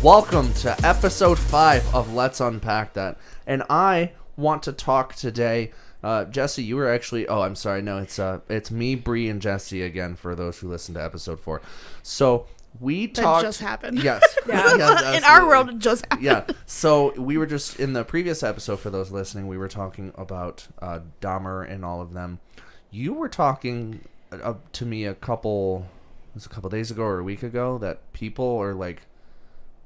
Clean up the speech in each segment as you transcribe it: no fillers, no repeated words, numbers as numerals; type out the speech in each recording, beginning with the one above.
Welcome to episode 5 of Let's Unpack That. And I want to talk today. Jesse, you were actually... Oh, I'm sorry. No, it's me, Bree, and Jesse again for those who listened to episode 4. So we talked... That just happened. Yes. Yeah. Yes, in our world, it just happened. Yeah. So we were just... In the previous episode, for those listening, we were talking about Dahmer and all of them. You were talking to me a couple days ago or a week ago that people are like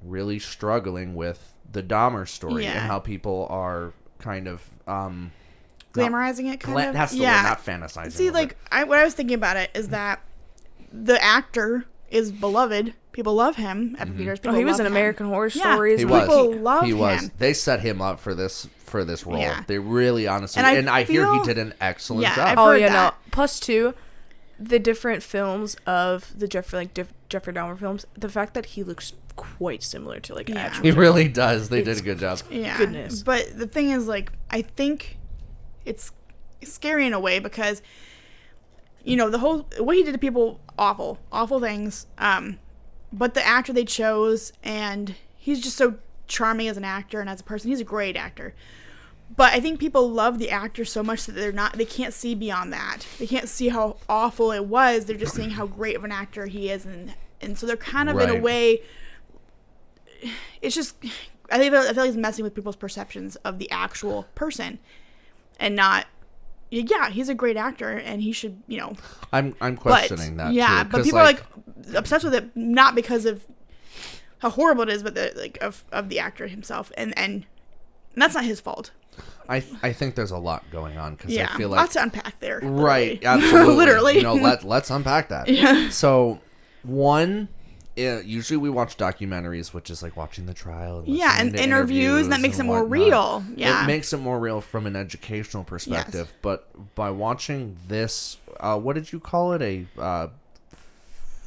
really struggling with the Dahmer story and how people are kind of glamorizing it kind of. That's the word, not fantasizing. See, like what I was thinking about it is that the actor is beloved. People love him. Evan Peters. He was in American Horror Stories. He was. People love he him. Was. They set him up for this role. Yeah. They really, honestly, and I hear he did an excellent job. I've heard that. No. Plus two, the different films of the Jeffrey Dahmer films, the fact that he looks quite similar to actual. He really does. They did a good job. Yeah. Goodness. But the thing is, I think it's scary in a way because, the whole what he did to people, awful things. But the actor they chose, and he's just so charming as an actor and as a person. He's a great actor. But I think people love the actor so much that they can't see beyond that. They can't see how awful it was. They're just seeing how great of an actor he is, and so they're kind of in a way. It's just I feel like he's messing with people's perceptions of the actual person, and not. Yeah, he's a great actor, and he should, I'm questioning that. Yeah, too, but people are obsessed with it not because of how horrible it is, but of the actor himself, and that's not his fault. I think there's a lot going on because I feel like lots to unpack there. Right, absolutely. Literally. Let's unpack that. Yeah. So, usually we watch documentaries, which is like watching the trial. And interviews that makes it more real. Yeah, it makes it more real from an educational perspective. Yes. But by watching this, what did you call it? A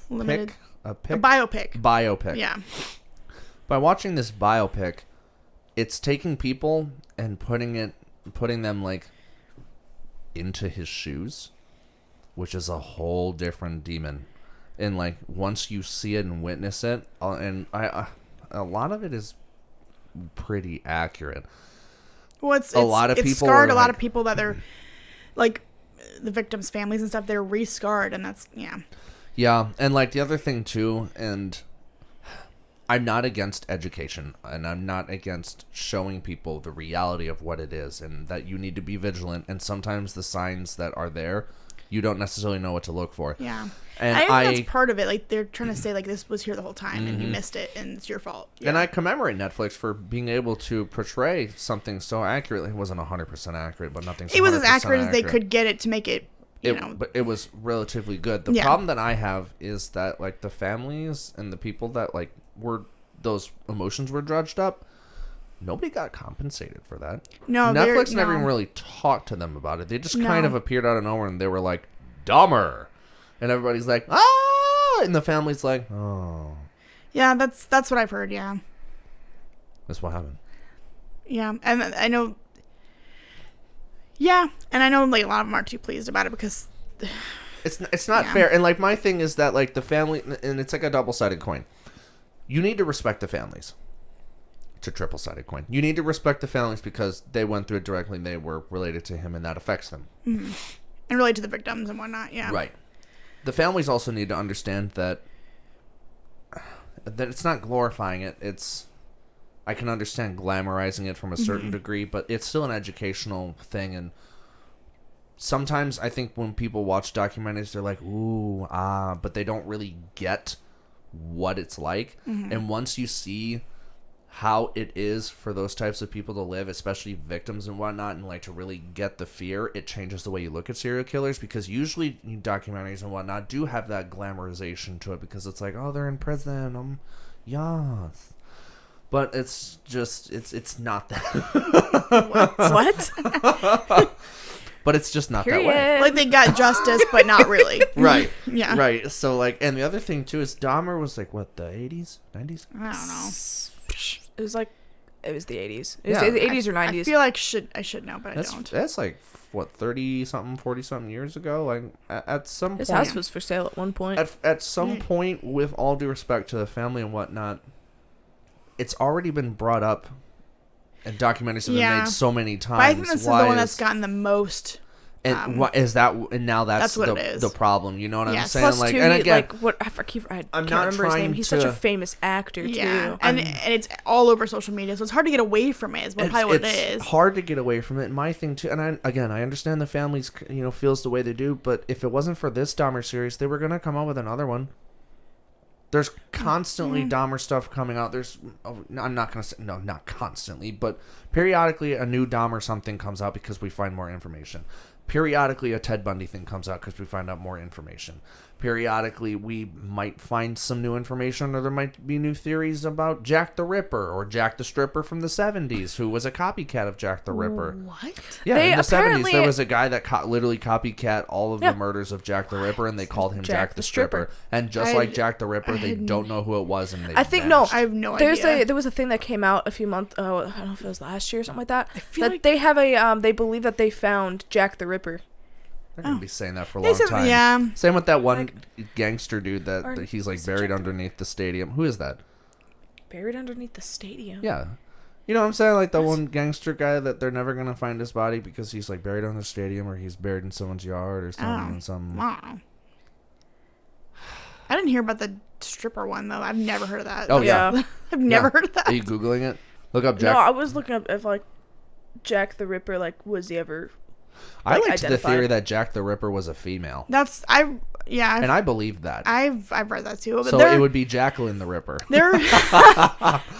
limited a biopic. Bio-pic. Yeah. By watching this biopic, it's taking people and putting them into his shoes, which is a whole different demon. And once you see it and witness it, and a lot of it is pretty accurate. Well, it's scarred a lot of people that are the victims' families and stuff. They're re-scarred, and that's Yeah, and the other thing too, and I'm not against education, and I'm not against showing people the reality of what it is, and that you need to be vigilant. And sometimes the signs that are there, you don't necessarily know what to look for. Yeah, and I think that's part of it. They're trying to say this was here the whole time, and you missed it, and it's your fault. Yeah. And I commemorate Netflix for being able to portray something so accurately. It wasn't 100% accurate, but nothing. It was as accurate as they could get it to make it. But it was relatively good. The problem that I have is that the families and the people that were those emotions were dredged up, nobody got compensated for that. No, Netflix never even really talked to them about it. They just kind of appeared out of nowhere, and they were like, Dahmer, and everybody's like, ah, and the family's like, oh. Yeah, that's what I've heard. Yeah, that's what happened. Yeah, and I know. Yeah, and I know a lot of them aren't too pleased about it because it's not fair. And my thing is that the family, and it's like a double-sided coin. You need to respect the families. It's a triple-sided coin. You need to respect the families because they went through it directly and they were related to him, and that affects them. Mm-hmm. And related to the victims and whatnot, yeah. Right. The families also need to understand that it's not glorifying it. I can understand glamorizing it from a certain degree, but it's still an educational thing. And sometimes I think when people watch documentaries, they're like, ooh, but they don't really get what it's like. And once you see how it is for those types of people to live, especially victims and whatnot, and to really get the fear, it changes the way you look at serial killers, because usually documentaries and whatnot do have that glamorization to it, because it's oh, they're in prison, yes, but it's just it's not that. What? But it's just not Period. that way. They got justice, but not really. Right. Yeah. Right. So and the other thing too is Dahmer was what, the 80s, 90s? I don't know. It was the 80s. It was the 80s or 90s. I feel I should know, but I don't. That's 30 something, 40 something years ago. At some point, his house was for sale at one point. At some point, with all due respect to the family and whatnot, it's already been brought up, and documentaries have been made so many times. But I think this is the one that's gotten the most. And what is that? And now that's what it is. The problem. You know what I'm saying? Plus, like, too, and again, like what I can't I'm remember not his trying name. He's to- such a famous actor too. And it's all over social media, so it's hard to get away from it. Is probably what it is. It's hard to get away from it. My thing too, and I understand the families, feels the way they do. But if it wasn't for this Dahmer series, they were gonna come out with another one. There's constantly Dahmer stuff coming out. I'm not gonna say no, not constantly, but periodically a new Dahmer something comes out because we find more information. Periodically, a Ted Bundy thing comes out because we find out more information. Periodically, we might find some new information, or there might be new theories about Jack the Ripper or Jack the Stripper from the 70s, who was a copycat of Jack the Ripper. What? Yeah, in the 70s, there was a guy that literally copycat all of the murders of Jack the Ripper, and they called him Jack the Stripper. And just like Jack the Ripper, they don't know who it was, and they I think vanished. I have no idea. There was a thing that came out a few months. I don't know if it was last year or something like that. I feel that like they have they believe that they found Jack the Ripper. They're going to be saying that for a long time. Yeah. Same with that one gangster dude that he's like buried underneath the stadium. Who is that? Buried underneath the stadium? Yeah. You know what I'm saying? Like the one gangster guy that they're never going to find his body because he's like buried under the stadium, or he's buried in someone's yard or something. Wow. I didn't hear about the stripper one, though. I've never heard of that. Oh, yeah. I've never heard of that. Are you Googling it? Look up Jack. No, I was looking up if like Jack the Ripper, like, was he ever... I liked the theory that Jack the Ripper was a female. And I believed that. I've read that too. But so it would be Jacqueline the Ripper. There's some.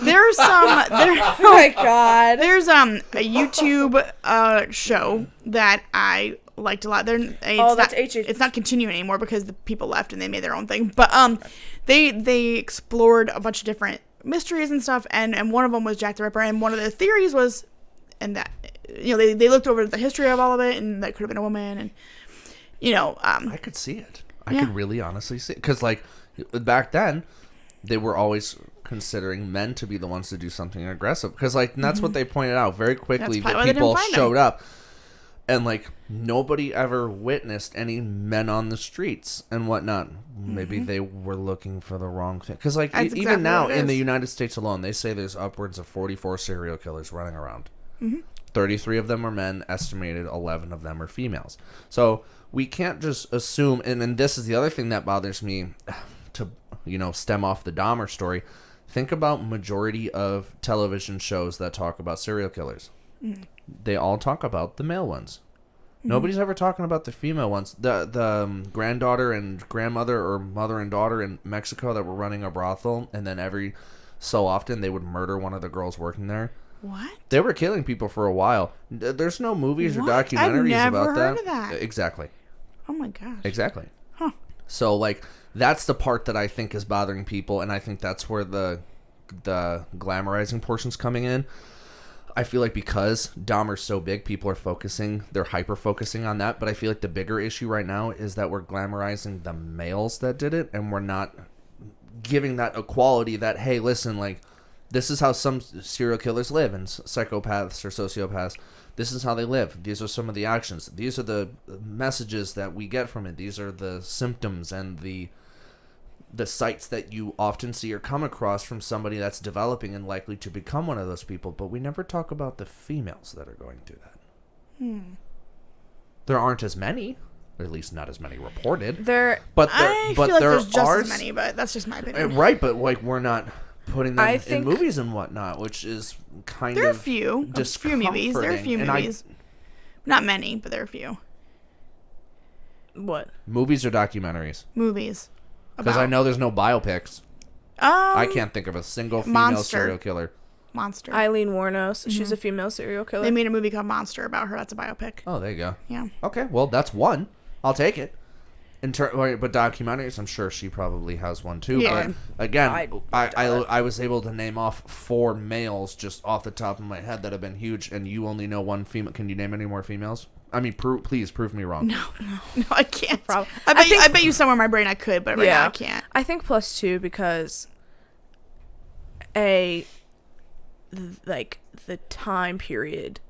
Oh my god. There's a YouTube show that I liked a lot. It's not continuing anymore because the people left and they made their own thing. But they explored a bunch of different mysteries and stuff, and one of them was Jack the Ripper, and one of the theories was, and that they looked over the history of all of it, and that could have been a woman, and I could see it. I could really honestly see it. Because like back then they were always considering men to be the ones to do something aggressive, because like that's what they pointed out very quickly. That people showed up, and like nobody ever witnessed any men on the streets and whatnot. Maybe they were looking for the wrong thing, because like even now in the United States alone, they say there's upwards of 44 serial killers running around. 33 of them are men, estimated 11 of them are females. So we can't just assume, and this is the other thing that bothers me, to stem off the Dahmer story. Think about majority of television shows that talk about serial killers. They all talk about the male ones. Nobody's ever talking about the female ones. The granddaughter and grandmother, or mother and daughter in Mexico that were running a brothel, and then every so often they would murder one of the girls working there. What? They were killing people for a while. There's no movies or documentaries I've never about heard of that. Exactly. Oh my gosh. Exactly. Huh. So like that's the part that I think is bothering people, and I think that's where the glamorizing portion's coming in. I feel like because Dahmer's so big, people are they're hyper focusing on that, but I feel like the bigger issue right now is that we're glamorizing the males that did it, and we're not giving that equality that, hey, listen, like, this is how some serial killers live, and psychopaths or sociopaths. This is how they live. These are some of the actions. These are the messages that we get from it. These are the symptoms and the sights that you often see or come across from somebody that's developing and likely to become one of those people. But we never talk about the females that are going through that. There aren't as many, or at least not as many reported. I feel like there's just as many, but that's just my opinion. Right, but like we're not putting them in movies and whatnot, which is kind of a few movies. There are a few movies. Not many, but there are a few. What? Movies or documentaries? Movies. Because I know there's no biopics. I can't think of a single female serial killer. Monster. Eileen Wuornos. She's a female serial killer. They made a movie called Monster about her. That's a biopic. Oh, there you go. Yeah. Okay, well, that's one. I'll take it. But documentaries, I'm sure she probably has one too. Yeah. But again, I was able to name off 4 males just off the top of my head that have been huge, and you only know one female. Can you name any more females? I mean, please prove me wrong. No, I can't. I bet you somewhere in my brain I could, but right now I can't. I think +2 because like the time period.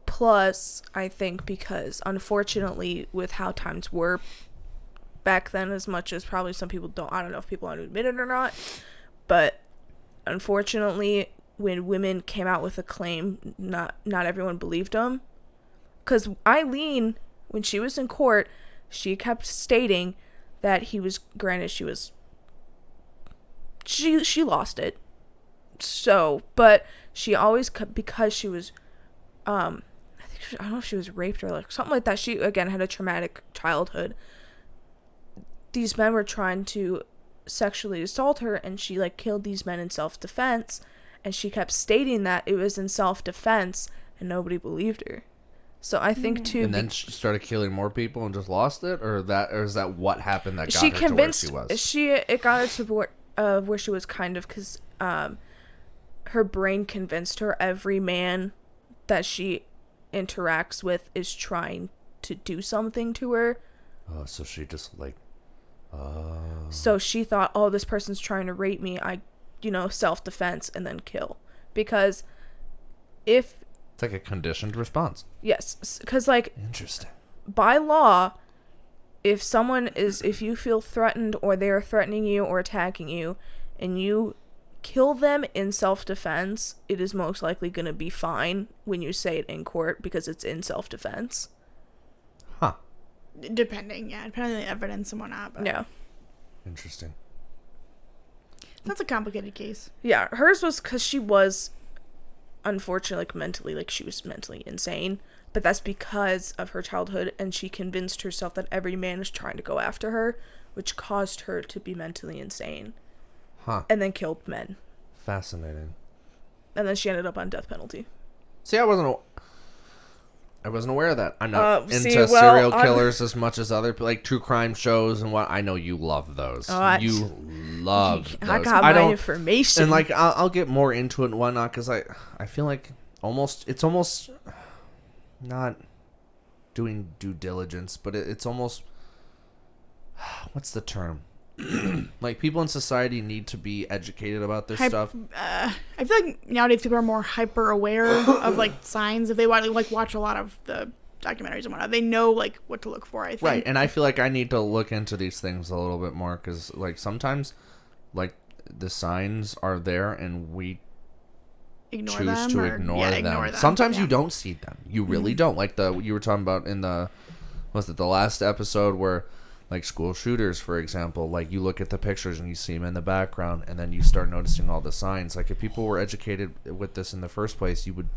Plus, I think because unfortunately, with how times were back then, as much as probably some people don't, I don't know if people want to admit it or not, but unfortunately, when women came out with a claim, not everyone believed them. Because Eileen, when she was in court, she kept stating that he was, granted, she lost it. So, but she always, because she was, I don't know if she was raped or like something like that. She, again, had a traumatic childhood. These men were trying to sexually assault her, and she like killed these men in self-defense, and she kept stating that it was in self-defense, and nobody believed her. So I think too. And then she started killing more people and just lost it, or is that what happened that got she her convinced, to where she was? It got her to where she was, kind of, because her brain convinced her every man that she interacts with is trying to do something to her. Oh, so she just like. So she thought, oh, this person's trying to rape me. Self-defense and then kill. Because if... It's like a conditioned response. Yes. Because, like... Interesting. By law, if you feel threatened or they're threatening you or attacking you, and you kill them in self-defense, it is most likely going to be fine when you say it in court because it's in self-defense. Huh. Depending on the evidence and whatnot. But yeah. Interesting. That's a complicated case. Yeah, hers was because she was, unfortunately, she was mentally insane. But that's because of her childhood, and she convinced herself that every man was trying to go after her, which caused her to be mentally insane. Huh. And then killed men. Fascinating. And then she ended up on death penalty. See, I wasn't aware of that. I'm not into serial killers as much as other like true crime shows and what. I know you love those. You love those. I got my information. And like I'll get more into it and whatnot because I feel like it's almost not doing due diligence, but it's almost what's the term? Like people in society need to be educated about this stuff. I feel like nowadays people are more hyper aware of like signs. If they watch a lot of the documentaries and whatnot, they know like what to look for. I think. Right, and I feel like I need to look into these things a little bit more because like sometimes, like the signs are there and we choose to ignore them. Sometimes you don't see them. You really don't. Like you were talking about in the last episode where. Like school shooters, for example, like you look at the pictures and you see them in the background and then you start noticing all the signs. Like if people were educated with this in the first place, you would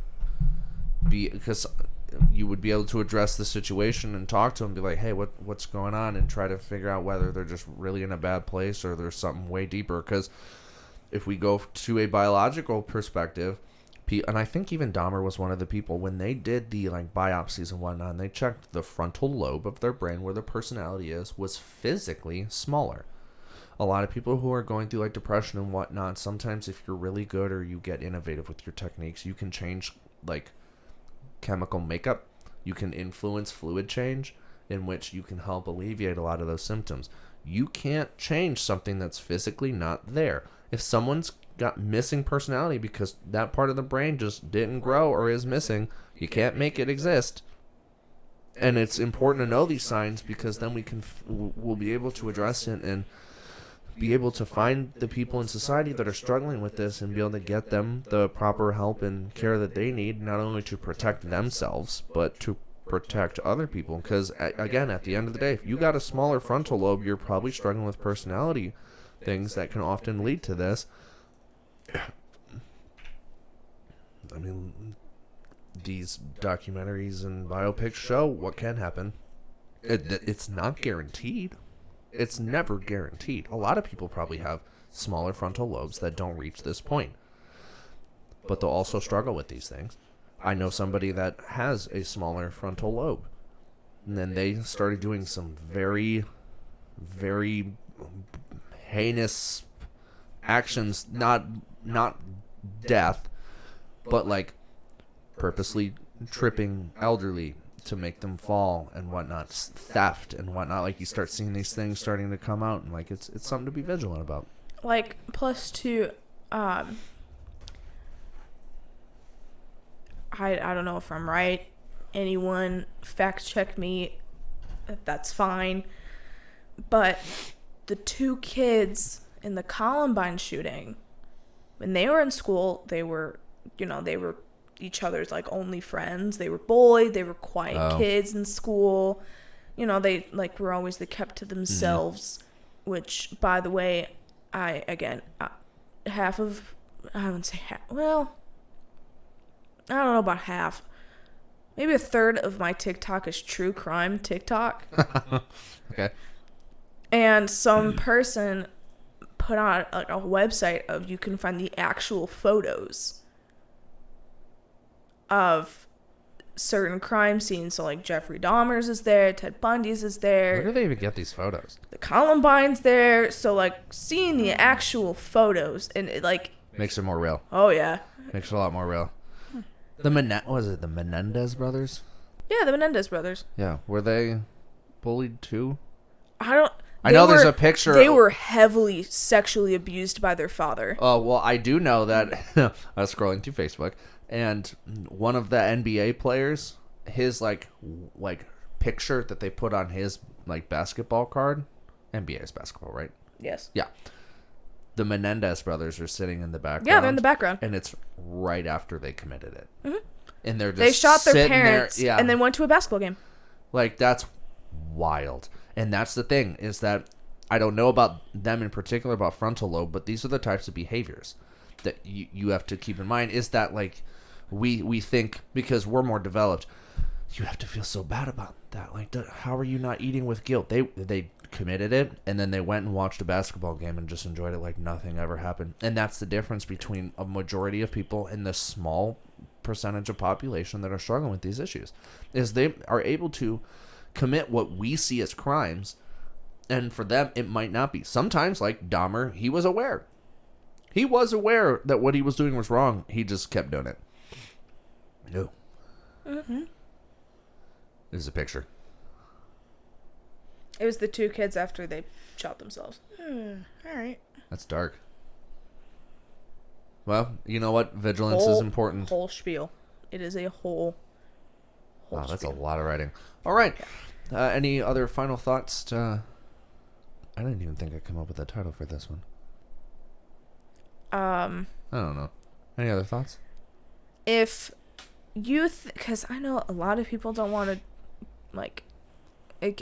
be able to address the situation and talk to them, be like, hey, what's going on? And try to figure out whether they're just really in a bad place or there's something way deeper. Because if we go to a biological perspective, and I think even Dahmer was one of the people when they did the like biopsies and whatnot, and they checked the frontal lobe of their brain where their personality was physically smaller. A lot of people who are going through like depression and whatnot, sometimes if you're really good or you get innovative with your techniques, you can change like chemical makeup. You can influence fluid change in which you can help alleviate a lot of those symptoms. You can't change something that's physically not there. If someone's got missing personality because that part of the brain just didn't grow or is missing, you can't make it exist. And it's important to know these signs because then we'll be able to address it and be able to find the people in society that are struggling with this and be able to get them the proper help and care that they need, not only to protect themselves but to protect other people. Because again, at the end of the day, if you got a smaller frontal lobe, you're probably struggling with personality things that can often lead to this. I mean, these documentaries and biopics show what can happen. It's not guaranteed. It's never guaranteed. A lot of people probably have smaller frontal lobes that don't reach this point. But they'll also struggle with these things. I know somebody that has a smaller frontal lobe. And then they started doing some very, very heinous actions, not death, but like purposely tripping elderly to make them fall and whatnot, theft and whatnot. Like you start seeing these things starting to come out, and like it's something to be vigilant about. Like plus two, I don't know if I'm right. Anyone fact check me, that's fine. But the two kids in the Columbine shooting, when they were in school, they were each other's like only friends. They were bullied. They were quiet kids in school. They like were always the kept to themselves, which, by the way, I wouldn't say half. Well, I don't know about half. Maybe a third of my TikTok is true crime TikTok. Okay. And some person put on like a website of you can find the actual photos of certain crime scenes. So like Jeffrey Dahmer's is there, Ted Bundy's is there. Where do they even get these photos? The Columbine's there. So like seeing the actual photos and it like makes it more real. Oh yeah. Makes it a lot more real. The Menendez brothers? Yeah, the Menendez brothers. Yeah, were they bullied too? I know there's a picture. They were heavily sexually abused by their father. Oh, well, I do know that. I was scrolling through Facebook, and one of the NBA players, his like picture that they put on his like basketball card, NBA is basketball, right? Yes. Yeah. The Menendez brothers are sitting in the background. Yeah, they're in the background. And it's right after they committed it. Mm-hmm. And they're just they shot their parents and then went to a basketball game. Like, that's wild. And that's the thing, is that I don't know about them in particular, about frontal lobe, but these are the types of behaviors that you have to keep in mind, is that, like, we think, because we're more developed, you have to feel so bad about that. Like, how are you not eating with guilt? They committed it, and then they went and watched a basketball game and just enjoyed it like nothing ever happened. And that's the difference between a majority of people and the small percentage of population that are struggling with these issues, is they are able to commit what we see as crimes, and for them it might not be. Sometimes, like Dahmer, he was aware that what he was doing was wrong. He just kept doing it. No. Mm-hmm. This is a picture. It was the two kids after they shot themselves. All right. That's dark. Well, you know what? Vigilance is important. Whole spiel. It is a whole wow, that's spiel. a lot of writing. All right. Any other final thoughts? I didn't even think I'd come up with a title for this one. I don't know. Any other thoughts? If you... Because I know a lot of people don't want to, like...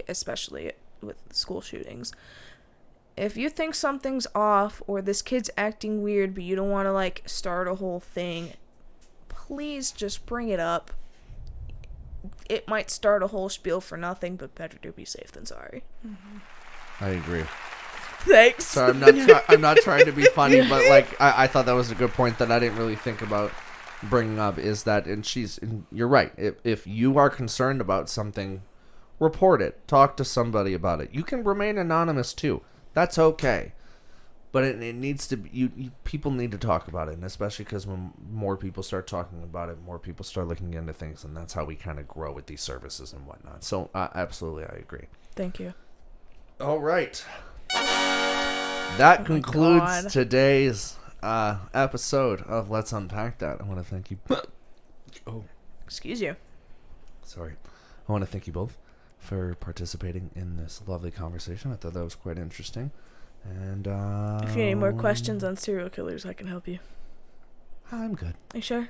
especially with school shootings, if you think something's off or this kid's acting weird but you don't want to like start a whole thing, please just bring it up. It might start a whole spiel for nothing, but better to be safe than sorry. I agree. Thanks. So I'm not trying to be funny, but like I thought that was a good point that I didn't really think about bringing up, is that, and you're right, if you are concerned about something, report it. Talk to somebody about it. You can remain anonymous too. That's okay. But it needs to be, people need to talk about it, and especially because when more people start talking about it, more people start looking into things, and that's how we kind of grow with these services and whatnot. So absolutely, I agree. Thank you. All right. That concludes today's episode of Let's Unpack That. I want to thank you. Oh, excuse you. Sorry. I want to thank you both for participating in this lovely conversation. I thought that was quite interesting. And if you need any more questions on serial killers, I can help you. I'm good. Are you sure?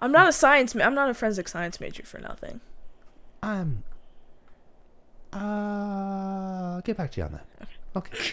I'm not a forensic science major for nothing. I'll get back to you on that. Okay.